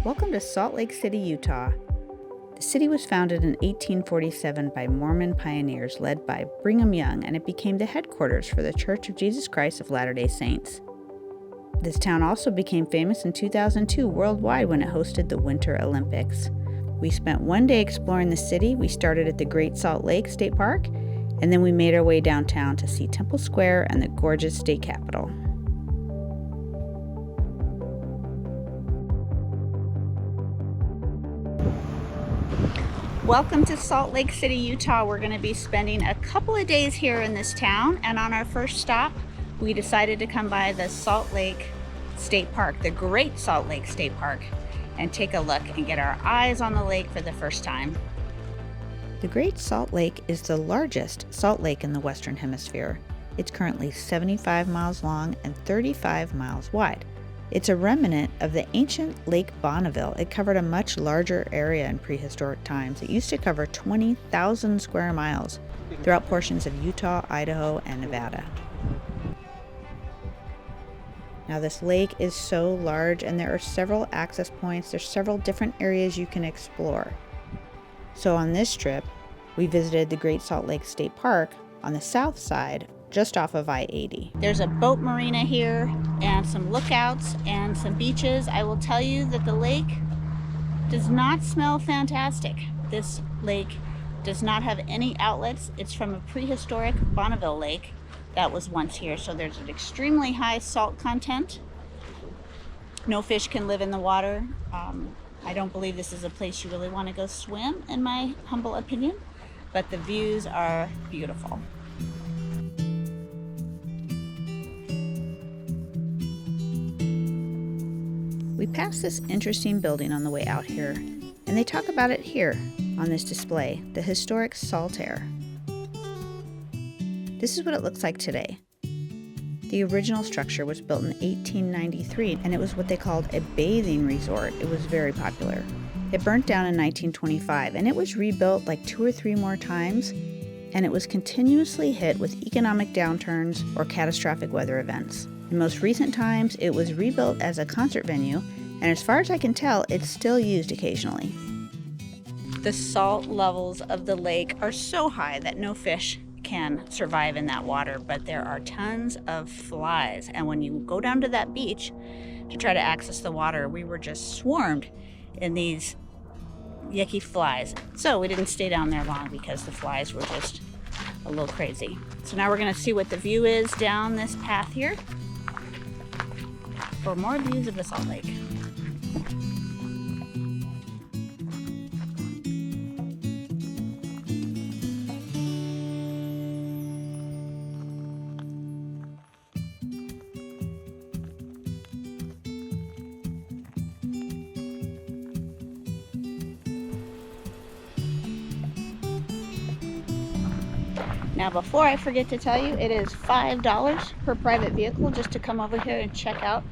Welcome to Salt Lake City, Utah. The city was founded in 1847 by Mormon pioneers led by Brigham Young, and it became the headquarters for the Church of Jesus Christ of Latter-day Saints. This town also became famous in 2002 worldwide when it hosted the Winter Olympics. We spent one day exploring the city. We started at the Great Salt Lake State Park, and then we made our way downtown to see Temple Square and the gorgeous state capitol. Welcome to Salt Lake City, Utah. We're going to be spending a couple of days here in this town, and on our first stop, we decided to come by the Salt Lake State Park, the Great Salt Lake State Park, and take a look and get our eyes on the lake for the first time. The Great Salt Lake is the largest salt lake in the Western Hemisphere. It's currently 75 miles long and 35 miles wide. It's a remnant of the ancient Lake Bonneville. It covered a much larger area in prehistoric times. It used to cover 20,000 square miles throughout portions of Utah, Idaho, and Nevada. Now this lake is so large and there are several access points. There's several different areas you can explore. So on this trip, we visited the Great Salt Lake State Park on the south side, just off of I-80. There's a boat marina here and some lookouts and some beaches. I will tell you that the lake does not smell fantastic. This lake does not have any outlets. It's from a prehistoric Bonneville lake that was once here. So there's an extremely high salt content. No fish can live in the water. I don't believe this is a place you really want to go swim, in my humble opinion, but the views are beautiful. We passed this interesting building on the way out here, and they talk about it here on this display, the historic Saltaire. This is what it looks like today. The original structure was built in 1893, and it was what they called a bathing resort. It was very popular. It burnt down in 1925, and it was rebuilt like 2 or 3 more times, and it was continuously hit with economic downturns or catastrophic weather events. In most recent times, it was rebuilt as a concert venue, and as far as I can tell, it's still used occasionally. The salt levels of the lake are so high that no fish can survive in that water, but there are tons of flies, and when you go down to that beach to try to access the water, we were just swarmed in these yucky flies. So we didn't stay down there long because the flies were just a little crazy. So now we're going to see what the view is down this path here for more views of the Salt Lake. Now, before I forget to tell you, it is $5 per private vehicle just to come over here and check out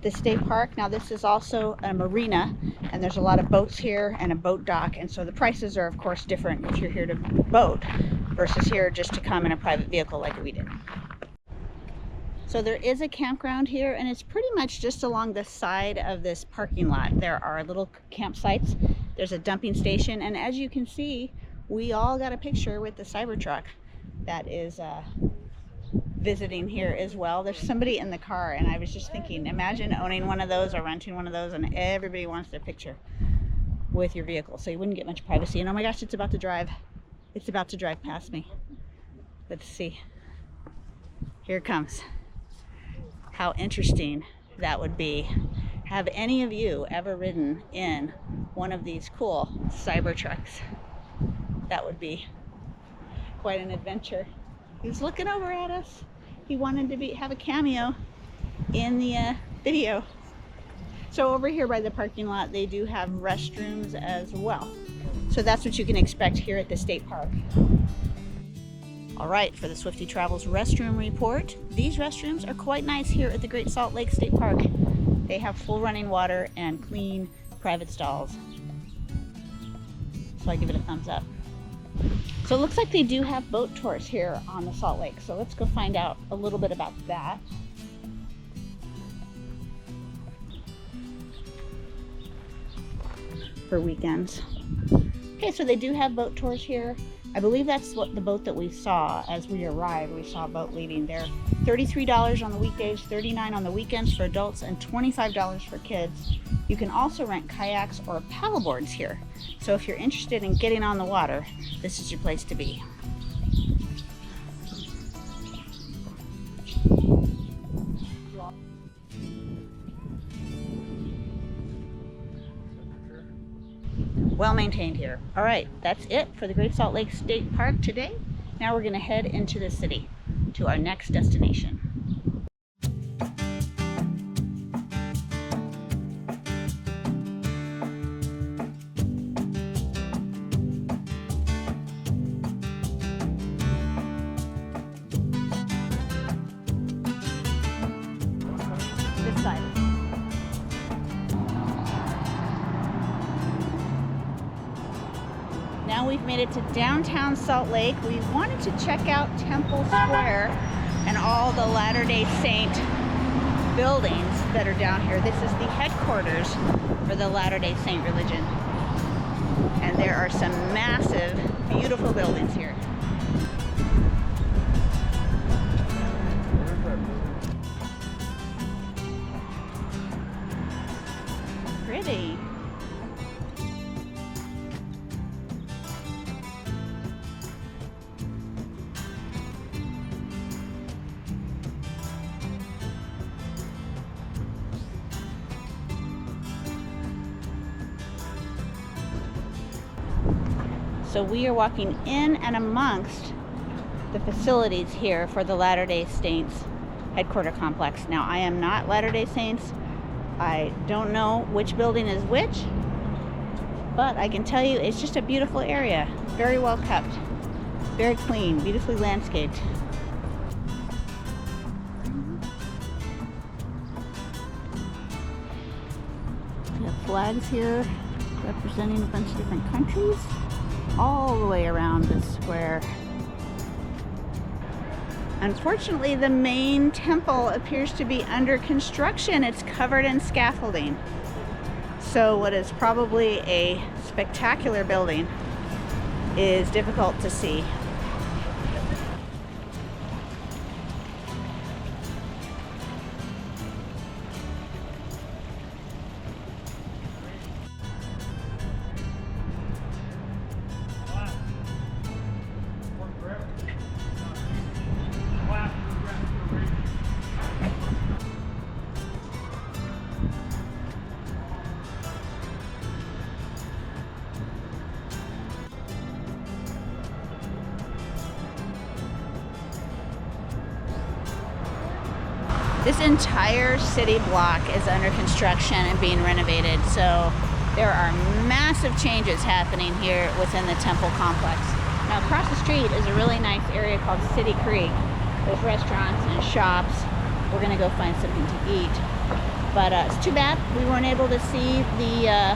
the state park. Now, this is also a marina, and there's a lot of boats here and a boat dock, and so the prices are, of course, different if you're here to boat versus here just to come in a private vehicle like we did. So there is a campground here, and it's pretty much just along the side of this parking lot. There are little campsites. There's a dumping station, and as you can see, we all got a picture with the Cybertruck that is visiting here as well. There's somebody in the car, and I was just thinking, imagine owning one of those or renting one of those, and everybody wants their picture with your vehicle, so you wouldn't get much privacy. And oh my gosh, it's about to drive past me. Let's see, here it comes. How interesting that would be. Have any of you ever ridden in one of these cool Cybertrucks? That would be quite an adventure. He's looking over at us. He wanted to have a cameo in the video. So over here by the parking lot, they do have restrooms as well. So that's what you can expect here at the state park. All right, for the Swifty Travels restroom report, these restrooms are quite nice here at the Great Salt Lake State Park. They have full running water and clean private stalls. So I give it a thumbs up. So it looks like they do have boat tours here on the Salt Lake. So let's go find out a little bit about that. for weekends. Okay, so they do have boat tours here. I believe that's what the boat that we saw as we arrived. We saw a boat leaving there. $33 on the weekdays, $39 on the weekends for adults, and $25 for kids. You can also rent kayaks or paddleboards here. So if you're interested in getting on the water, this is your place to be. Well maintained here. All right, that's it for the Great Salt Lake State Park today. Now we're gonna head into the city to our next destination. This side. Now we've made it to downtown Salt Lake. We wanted to check out Temple Square and all the Latter-day Saint buildings that are down here. This is the headquarters for the Latter-day Saint religion. And there are some massive, beautiful buildings here. Pretty. So we are walking in and amongst the facilities here for the Latter-day Saints headquarter complex. Now, I am not Latter-day Saints. I don't know which building is which, but I can tell you it's just a beautiful area. Very well kept, very clean, beautifully landscaped. We have flags here representing a bunch of different countries all the way around this square. Unfortunately, the main temple appears to be under construction. It's covered in scaffolding. So what is probably a spectacular building is difficult to see. This entire city block is under construction and being renovated, so there are massive changes happening here within the temple complex. Now across the street is a really nice area called City Creek. There's restaurants and shops. We're gonna go find something to eat. But it's too bad we weren't able to see the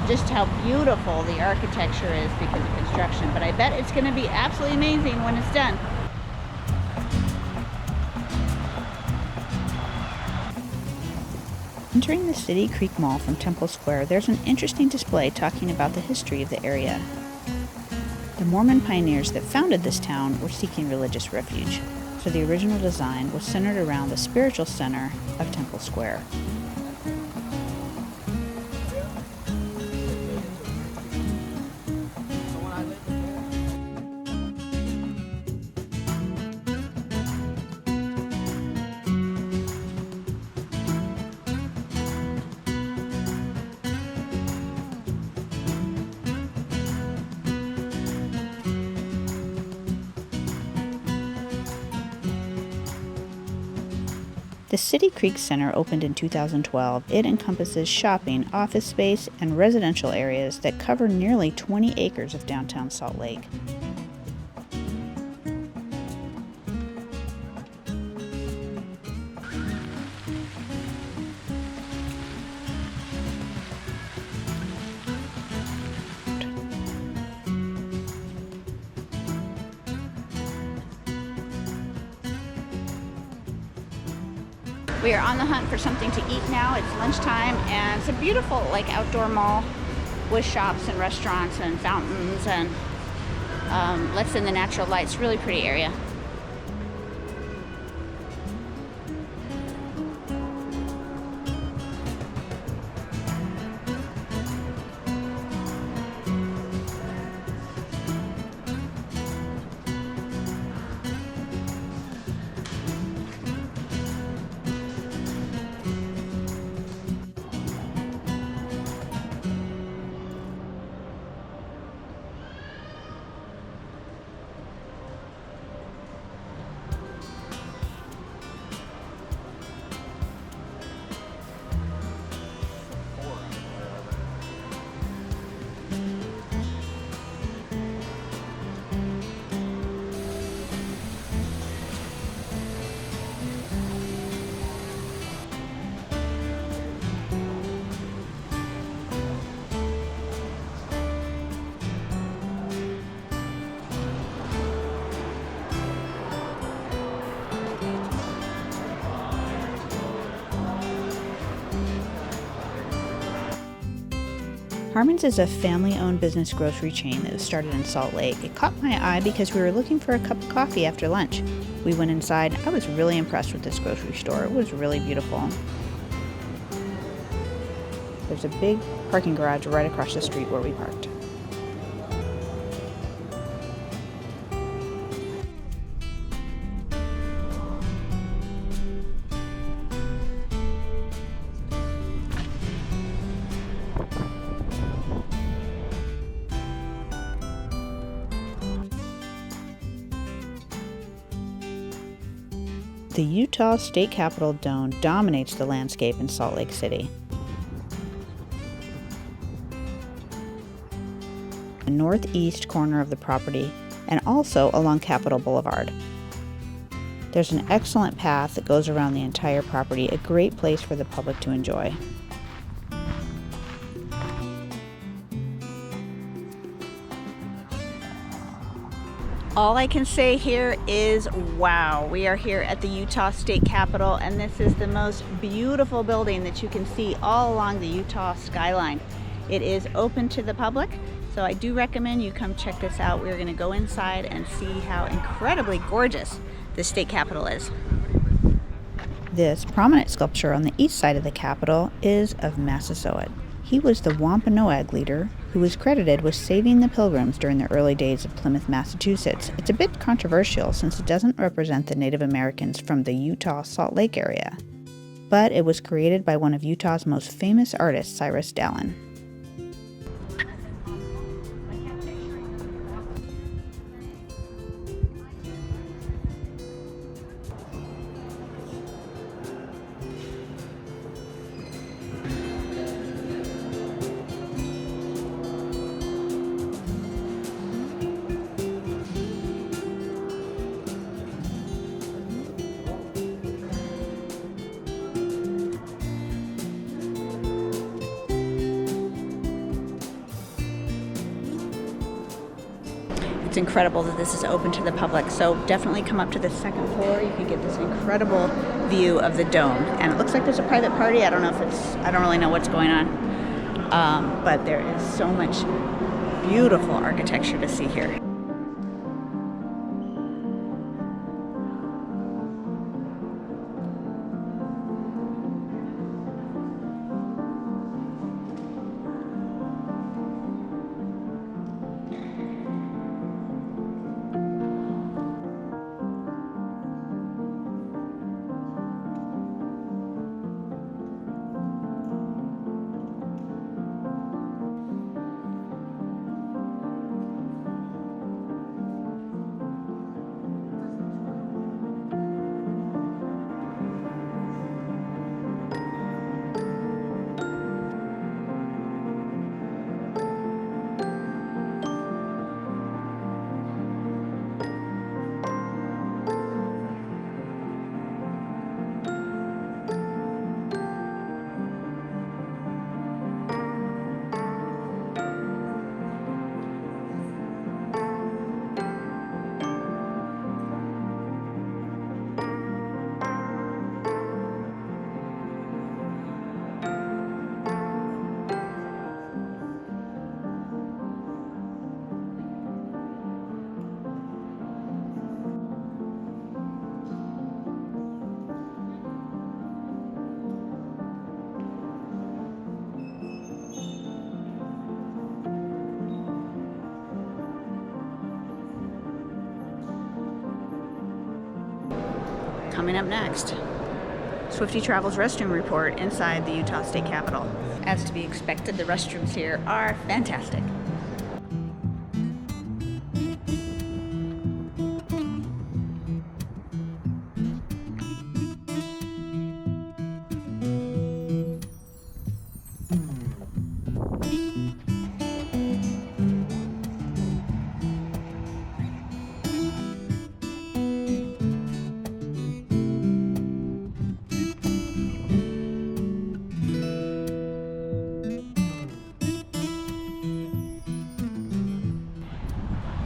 just how beautiful the architecture is because of construction. But I bet it's gonna be absolutely amazing when it's done. Entering the City Creek Mall from Temple Square, there's an interesting display talking about the history of the area. The Mormon pioneers that founded this town were seeking religious refuge, so the original design was centered around the spiritual center of Temple Square. The City Creek Center opened in 2012. It encompasses shopping, office space, and residential areas that cover nearly 20 acres of downtown Salt Lake. We are on the hunt for something to eat now. It's lunchtime, and it's a beautiful like outdoor mall with shops and restaurants and fountains, and lets in the natural light. It's a really pretty area. Harmon's is a family-owned business grocery chain that was started in Salt Lake. It caught my eye because we were looking for a cup of coffee after lunch. We went inside. I was really impressed with this grocery store. It was really beautiful. There's a big parking garage right across the street where we parked. The Utah State Capitol dome dominates the landscape in Salt Lake City. The northeast corner of the property, and also along Capitol Boulevard. There's an excellent path that goes around the entire property, a great place for the public to enjoy. All I can say here is wow. We are here at the Utah State Capitol, and this is the most beautiful building that you can see all along the Utah skyline. It is open to the public, so I do recommend you come check this out. We're going to go inside and see how incredibly gorgeous the State Capitol is. This prominent sculpture on the east side of the Capitol is of Massasoit. He was the Wampanoag leader who was credited with saving the Pilgrims during the early days of Plymouth, Massachusetts. It's a bit controversial since it doesn't represent the Native Americans from the Utah Salt Lake area, but it was created by one of Utah's most famous artists, Cyrus Dallin. It's incredible that this is open to the public, so definitely come up to the second floor. You can get this incredible view of the dome, and it looks like there's a private party. I don't really know what's going on, but there is so much beautiful architecture to see here. Coming up next, Swifty Travel's restroom report inside the Utah State Capitol. As to be expected, the restrooms here are fantastic.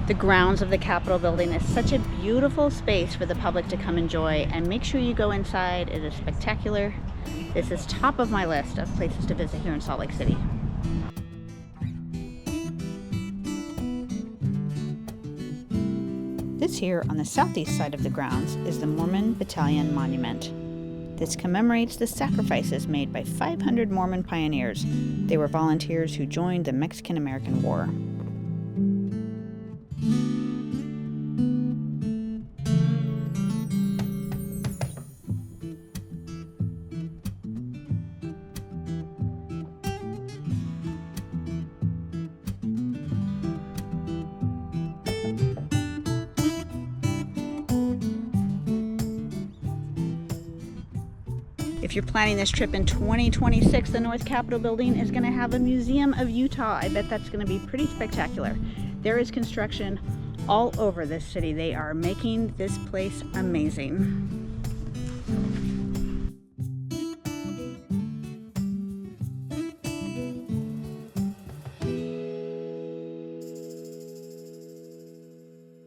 The grounds of the Capitol building is such a beautiful space for the public to come enjoy, and make sure you go inside. It is spectacular. This is top of my list of places to visit here in Salt Lake City. This here on the southeast side of the grounds is the Mormon Battalion Monument. This commemorates the sacrifices made by 500 Mormon pioneers. They were volunteers who joined the Mexican-American War. If you're planning this trip in 2026, the North Capitol building is going to have a Museum of Utah. I bet that's going to be pretty spectacular. There is construction all over this city. They are making this place amazing.